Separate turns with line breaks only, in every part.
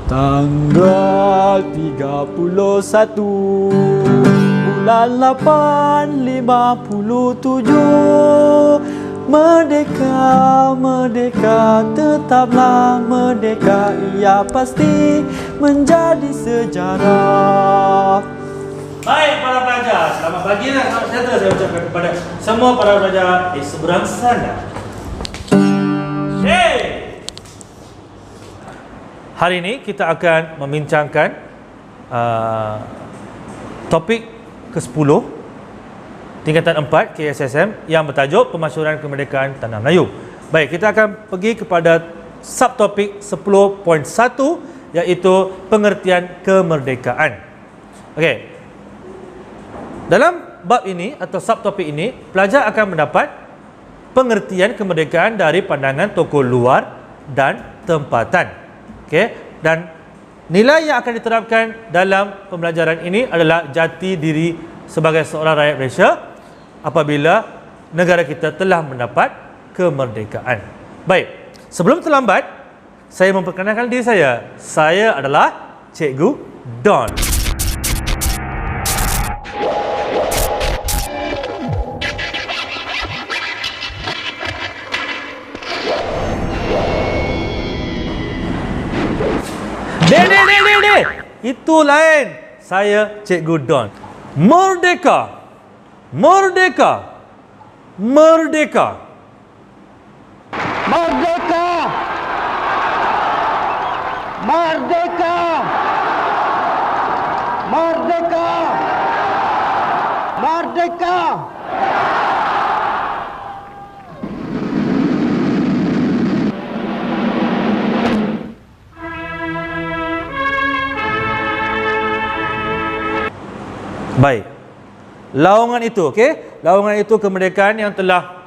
Tanggal 31 bulan 8 57. Merdeka, merdeka, tetaplah merdeka. Ia pasti menjadi sejarah.
Baik para pelajar, selamat pagi dan selamat sejahtera saya ucapkan kepada semua para pelajar di seberang sana. Hey! Hari ini kita akan membincangkan topik ke-10 tingkatan 4 KSSM yang bertajuk Pemasyhuran Kemerdekaan Tanah Melayu. Baik, kita akan pergi kepada subtopik 10.1 iaitu pengertian kemerdekaan. Okey. Dalam bab ini atau subtopik ini, pelajar akan mendapat pengertian kemerdekaan dari pandangan tokoh luar dan tempatan. Okey, dan nilai yang akan diterapkan dalam pembelajaran ini adalah jati diri sebagai seorang rakyat Malaysia apabila negara kita telah mendapat kemerdekaan. Baik, sebelum terlambat, saya memperkenalkan diri saya. Saya adalah Cikgu Don. Itu lain. Saya Cikgu Don. Merdeka. Merdeka. Merdeka.
Merdeka! Merdeka! Merdeka! Merdeka!
Baik. Laungan itu, okey? Laungan itu kemerdekaan yang telah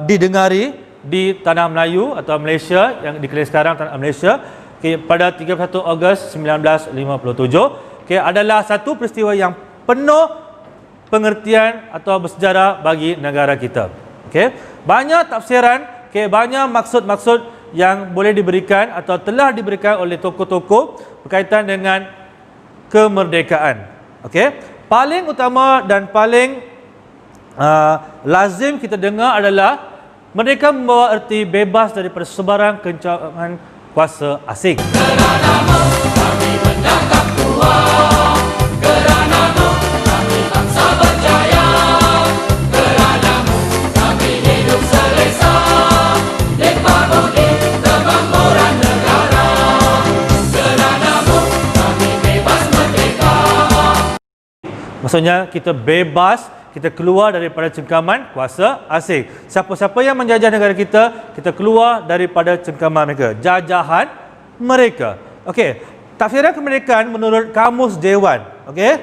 didengari di tanah Melayu atau Malaysia yang dikenali sekarang tanah Malaysia, okey, pada 31 Ogos 1957, okey, adalah satu peristiwa yang penuh pengertian atau bersejarah bagi negara kita. Okey, banyak tafsiran, okey, banyak maksud-maksud yang boleh diberikan atau telah diberikan oleh tokoh-tokoh berkaitan dengan kemerdekaan. Okey, paling utama dan paling lazim kita dengar adalah merdeka membawa erti bebas daripada sebarang kencaman kuasa asing.
Kerana-Mu kami menangkap tuan, kerana-Mu kami bangsa berjaya, kerana-Mu kami hidup selesa, nikmat budi kemakmuran negara, kerana-Mu kami bebas merdeka.
Maksudnya kita bebas, kita keluar daripada cengkaman kuasa asing. Siapa-siapa yang menjajah negara kita, kita keluar daripada cengkaman mereka, jajahan mereka. Okey, tafsiran kemerdekaan menurut Kamus Dewan. Okey,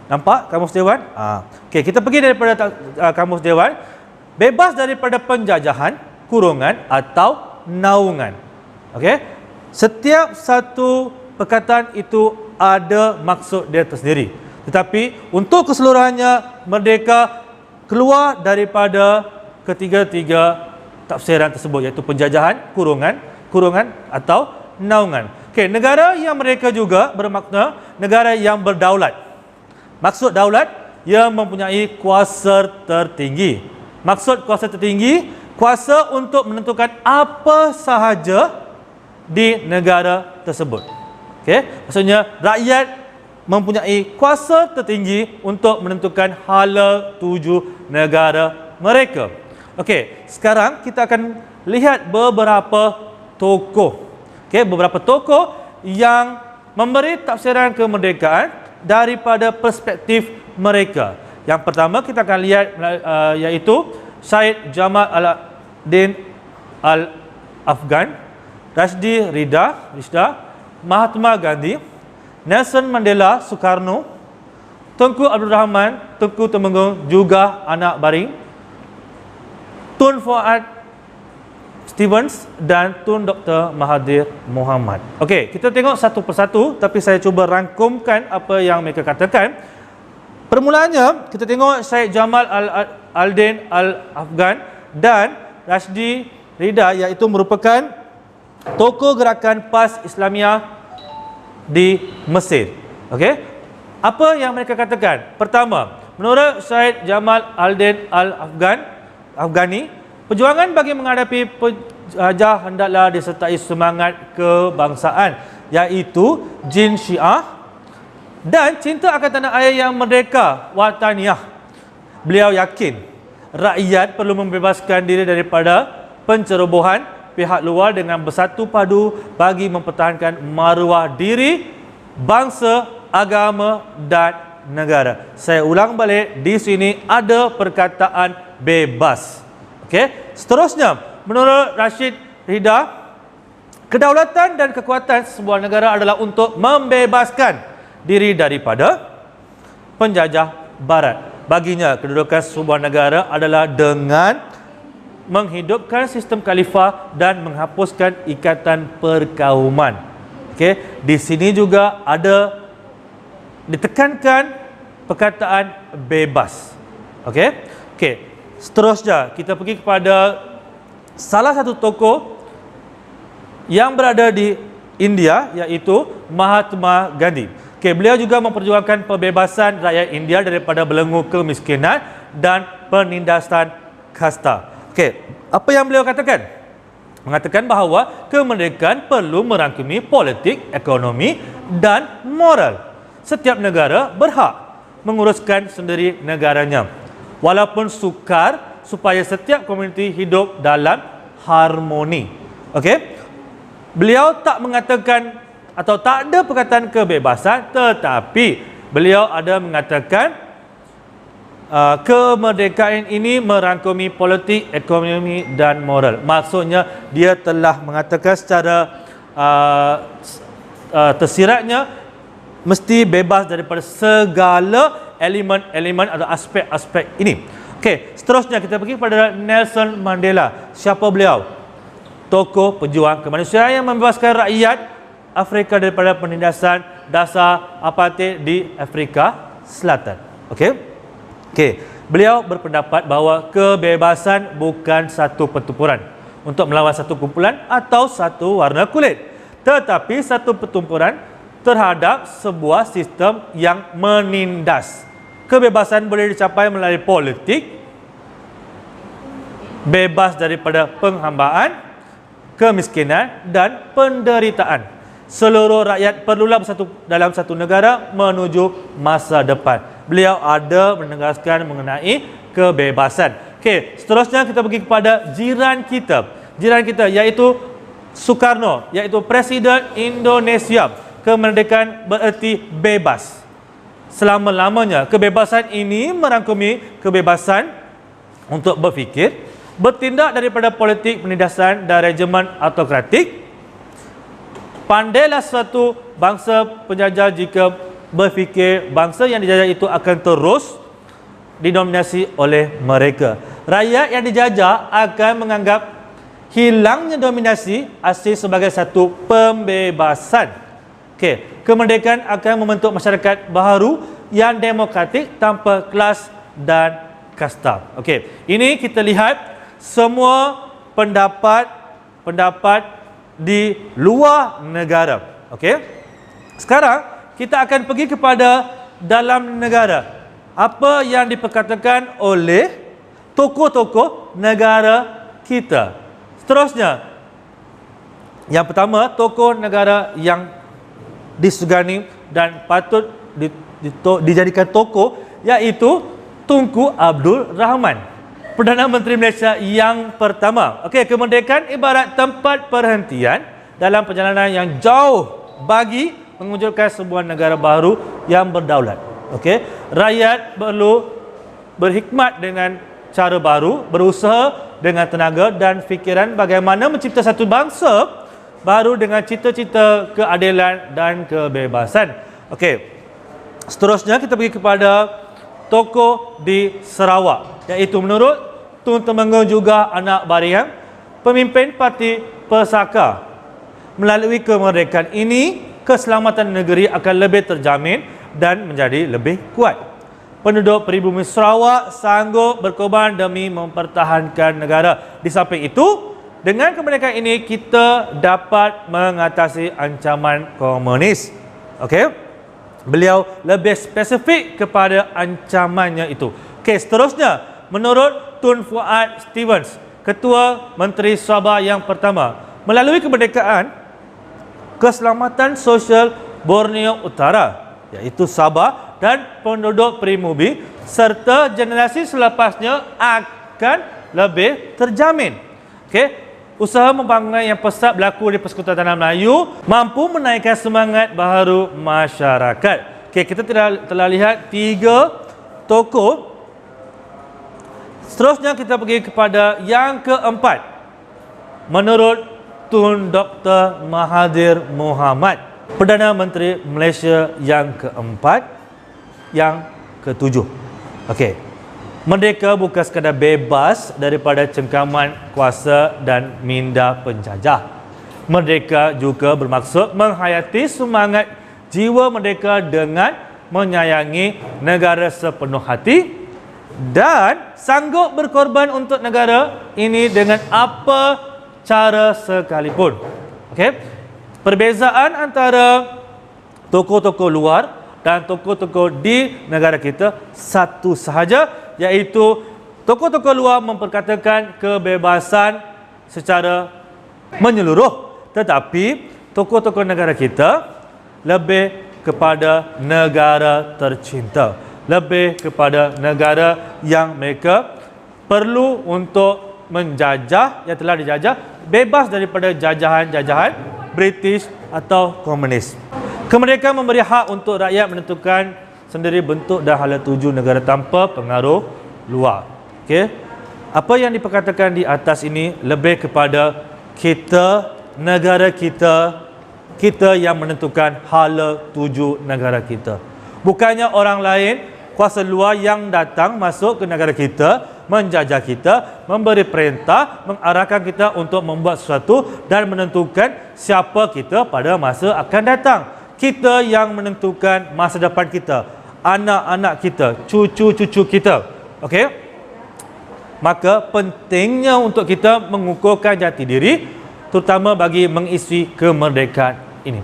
nampak Kamus Dewan? Okey, kita pergi daripada Kamus Dewan. Bebas daripada penjajahan, kurungan atau naungan. Okey, setiap satu perkataan itu ada maksud dia tersendiri. Tetapi untuk keseluruhannya, merdeka keluar daripada ketiga-tiga tafsiran tersebut, iaitu penjajahan, kurungan atau naungan. Okey, negara yang merdeka juga bermakna negara yang berdaulat. Maksud daulat, ia mempunyai kuasa tertinggi. Maksud kuasa tertinggi, kuasa untuk menentukan apa sahaja di negara tersebut. Okey, maksudnya rakyat mempunyai kuasa tertinggi untuk menentukan hala tuju negara mereka. Okey, sekarang kita akan lihat beberapa tokoh. Okey, beberapa tokoh yang memberi tafsiran kemerdekaan daripada perspektif mereka. Yang pertama kita akan lihat iaitu Syed Jamal Al-Din Al-Afgan, Rashidi Rida, Mahatma Gandhi, Nelson Mandela, Soekarno, Tunku Abdul Rahman, Tunku Temenggung, juga anak Baring, Tun Fuad Stevens dan Tun Dr. Mahathir Mohamad. Okey, kita tengok satu persatu, tapi saya cuba rangkumkan apa yang mereka katakan. Permulaannya, kita tengok Syed Jamal Al-Din Al-Afgan dan Rashidi Rida, iaitu merupakan tokoh gerakan PAS Islamiyah di Mesir. Okey. Apa yang mereka katakan? Pertama, menurut Syed Jamal Al-Din Al-Afghani, perjuangan bagi menghadapi penjajah hendaklah disertai semangat kebangsaan, iaitu jin Syiah dan cinta akan tanah air yang merdeka, wataniyah. Beliau yakin rakyat perlu membebaskan diri daripada pencerobohan pihak luar dengan bersatu padu bagi mempertahankan maruah diri, bangsa, agama dan negara. Saya ulang balik, di sini ada perkataan bebas. Okey, seterusnya, menurut Rashid Rida, kedaulatan dan kekuatan sebuah negara adalah untuk membebaskan diri daripada penjajah barat. Baginya, kedudukan sebuah negara adalah dengan menghidupkan sistem khalifah dan menghapuskan ikatan perkauman. Okey, di sini juga ada ditekankan perkataan bebas. Okey. Okey. Seterusnya kita pergi kepada salah satu tokoh yang berada di India, iaitu Mahatma Gandhi. Okey, beliau juga memperjuangkan pembebasan rakyat India daripada belenggu kemiskinan dan penindasan kasta. Okey, apa yang beliau katakan? Mengatakan bahawa kemerdekaan perlu merangkumi politik, ekonomi dan moral. Setiap negara berhak menguruskan sendiri negaranya, walaupun sukar, supaya setiap komuniti hidup dalam harmoni. Okey? Beliau tak mengatakan atau tak ada perkataan kebebasan, tetapi beliau ada mengatakan kemerdekaan ini merangkumi politik, ekonomi dan moral. Maksudnya dia telah mengatakan secara tersiratnya mesti bebas daripada segala elemen-elemen atau aspek-aspek ini. Okey, seterusnya kita pergi kepada Nelson Mandela. Siapa beliau? Tokoh pejuang kemanusiaan yang membebaskan rakyat Afrika daripada penindasan dasar apartheid di Afrika Selatan. Okey? Okey, beliau berpendapat bahawa kebebasan bukan satu pertempuran untuk melawan satu kumpulan atau satu warna kulit, tetapi satu pertempuran terhadap sebuah sistem yang menindas. Kebebasan boleh dicapai melalui politik, bebas daripada penghambaan, kemiskinan dan penderitaan. Seluruh rakyat perlulah bersatu dalam satu negara menuju masa depan. Beliau ada menegaskan mengenai kebebasan. Okey, seterusnya kita pergi kepada jiran kita. Jiran kita iaitu Soekarno, iaitu Presiden Indonesia. Kemerdekaan bererti bebas selama-lamanya. Kebebasan ini merangkumi kebebasan untuk berfikir, bertindak daripada politik penindasan dan regimen autokratik. Pandailah suatu bangsa penjajah jika berfikir bangsa yang dijajah itu akan terus didominasi oleh mereka. Rakyat yang dijajah akan menganggap hilangnya dominasi asing sebagai satu pembebasan. Okey, kemerdekaan akan membentuk masyarakat baharu yang demokratik tanpa kelas dan kasta. Okey, ini kita lihat semua pendapat di luar negara. Okey. Sekarang kita akan pergi kepada dalam negara. Apa yang diperkatakan oleh tokoh-tokoh negara kita. Seterusnya, yang pertama, tokoh negara yang disegani dan patut dijadikan tokoh, iaitu Tunku Abdul Rahman, Perdana Menteri Malaysia yang pertama. Okey, kemerdekaan ibarat tempat perhentian dalam perjalanan yang jauh bagi mewujudkan sebuah negara baru yang berdaulat. Okey, rakyat perlu berhikmat dengan cara baru, berusaha dengan tenaga dan fikiran bagaimana mencipta satu bangsa baru dengan cita-cita keadilan dan kebebasan. Okey, seterusnya kita pergi kepada tokoh di Sarawak, iaitu menurut Tun Temenggung juga anak Bariang, pemimpin parti Pesaka. Melalui kemerdekaan ini, keselamatan negeri akan lebih terjamin dan menjadi lebih kuat. Penduduk peribumi Sarawak sanggup berkorban demi mempertahankan negara. Di samping itu, dengan kemerdekaan ini kita dapat mengatasi ancaman komunis. Okey. Beliau lebih spesifik kepada ancamannya itu. Okey, seterusnya menurut Tun Fuad Stevens, Ketua Menteri Sabah yang pertama, melalui kemerdekaan, keselamatan sosial Borneo Utara, iaitu Sabah dan penduduk Primubi serta generasi selepasnya akan lebih terjamin. Okey. Usaha pembangunan yang pesat berlaku di Persekutuan Tanah Melayu mampu menaikkan semangat baharu masyarakat. Okey, kita telah lihat 3 tokoh. Seterusnya kita pergi kepada yang keempat. Menurut Tun Dr. Mahathir Mohamad, Perdana Menteri Malaysia yang keempat, yang ketujuh. Okey. Merdeka bukan sekadar bebas daripada cengkaman kuasa dan minda penjajah. Merdeka juga bermaksud menghayati semangat jiwa merdeka dengan menyayangi negara sepenuh hati dan sanggup berkorban untuk negara ini dengan apa cara sekalipun. Okey. Perbezaan antara tokoh-tokoh luar dan tokoh-tokoh di negara kita satu sahaja, iaitu tokoh-tokoh luar memperkatakan kebebasan secara menyeluruh, tetapi tokoh-tokoh negara kita lebih kepada negara tercinta, lebih kepada negara yang mereka perlu untuk menjajah, yang telah dijajah, bebas daripada jajahan-jajahan British atau komunis. Kemerdekaan memberi hak untuk rakyat menentukan sendiri bentuk dan hala tuju negara tanpa pengaruh luar. Okey. Apa yang diperkatakan di atas ini lebih kepada kita, negara kita, kita yang menentukan hala tuju negara kita. Bukannya orang lain, kuasa luar yang datang masuk ke negara kita, menjajah kita, memberi perintah, mengarahkan kita untuk membuat sesuatu dan menentukan siapa kita pada masa akan datang. Kita yang menentukan masa depan kita, anak-anak kita, cucu-cucu kita. Okey? Maka pentingnya untuk kita mengukuhkan jati diri, terutama bagi mengisi kemerdekaan ini.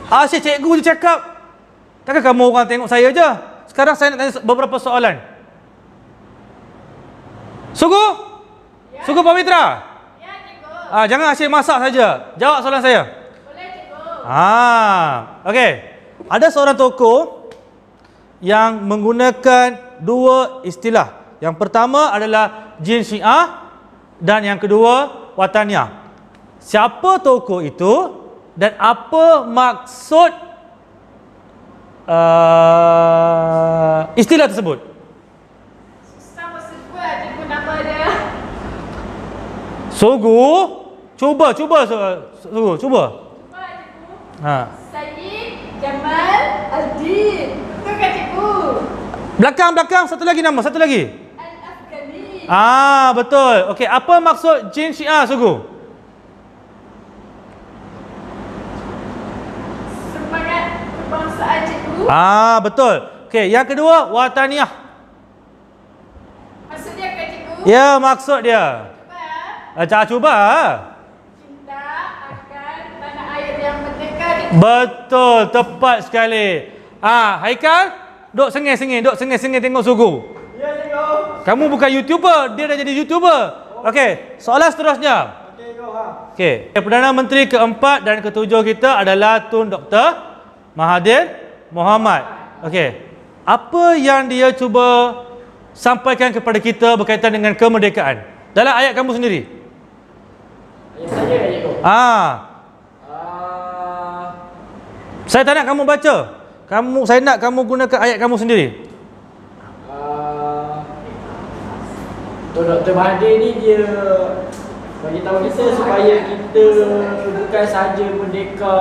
Asyik cikgu dia cakap, takkan kamu orang tengok saya je. Sekarang saya nak tanya beberapa soalan. Sugu? Ya. Sugu Pavitra? Ya, cikgu. Jangan asyik masak saja. Jawab soalan saya. Boleh, cikgu. Okey. Ada seorang tokoh yang menggunakan dua istilah. Yang pertama adalah jin Syiah dan yang kedua Wataniyah. Siapa tokoh itu dan apa maksud istilah tersebut?
Sama sebut cikgu nama dia.
Sugu, cuba Sugu.
Cuba cikgu. Sayyid Jamal Aldin. Betul kan cikgu?
Belakang satu lagi nama, satu lagi.
Al-Afghani.
Betul. Okey, apa maksud jin Syiah, Sugu?
Semangat kebangsaan cikgu.
Betul. Okey, yang kedua Wataniyah.
Maksud dia kan cikgu?
Ya, maksud dia. Cuba.
Cinta akan tanah air yang merdeka.
Betul, tepat sekali. Haikal, duk sengih-sengih tengok Sugu.
Ya, cikgu.
Kamu bukan YouTuber, dia dah jadi YouTuber. Okey, soalan seterusnya. Okey, Perdana Menteri keempat dan ketujuh kita adalah Tun Dr. Mahathir Mohamad. Okey, apa yang dia cuba sampaikan kepada kita berkaitan dengan kemerdekaan dalam ayat kamu sendiri?
Ayat saya kan cikgu?
Saya tak nak kamu baca. Saya nak kamu gunakan ayat kamu sendiri.
Dr. Mahathir ni dia bagi tahu kita supaya kita bukan saja merdeka,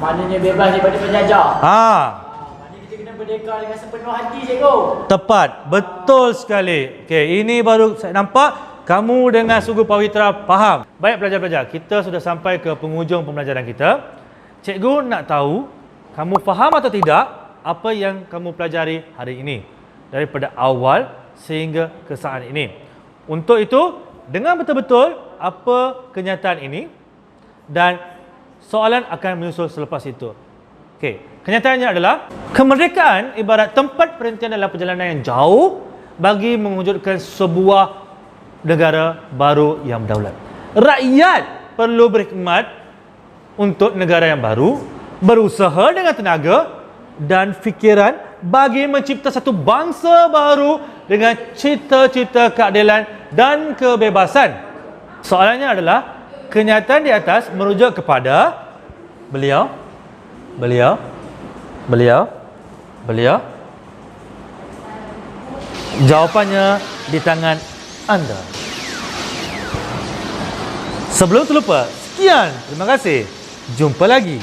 maknanya bebas daripada penjajah. Maknanya kita kena merdeka dengan sepenuh hati, cikgu.
Tepat, betul sekali. Okey, ini baru saya nampak kamu dengan Sugu Pavitra faham. Baik pelajar-pelajar, kita sudah sampai ke penghujung pembelajaran kita. Cikgu nak tahu kamu faham atau tidak apa yang kamu pelajari hari ini daripada awal sehingga ke saat ini. Untuk itu, dengan betul-betul apa kenyataan ini dan soalan akan menyusul selepas itu. Okey, kenyataannya adalah kemerdekaan ibarat tempat perhentian dalam perjalanan yang jauh bagi mewujudkan sebuah negara baru yang berdaulat. Rakyat perlu berkhidmat untuk negara yang baru, berusaha dengan tenaga dan fikiran bagi mencipta satu bangsa baru dengan cita-cita keadilan dan kebebasan. Soalannya adalah, kenyataan di atas merujuk kepada beliau. Jawapannya di tangan anda. Sebelum terlupa, sekian. Terima kasih. Jumpa lagi.